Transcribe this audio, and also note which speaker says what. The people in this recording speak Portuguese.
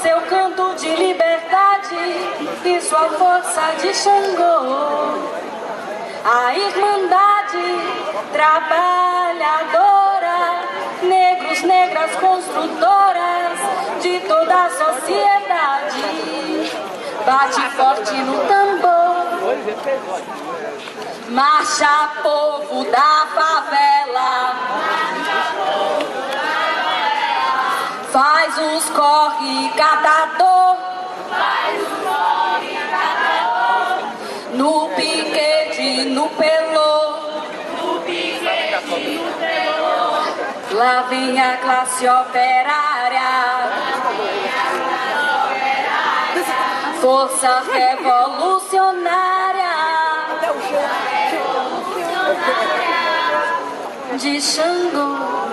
Speaker 1: seu canto de liberdade e sua força de Xangô. A Irmandade trabalhadora, negros, negras construtoras de toda a sociedade, bate forte no tambor. Marcha, povo da favela, faz os corre catador, no piquete, no pelô, lá vem a classe operária, força revolucionária de Xangô.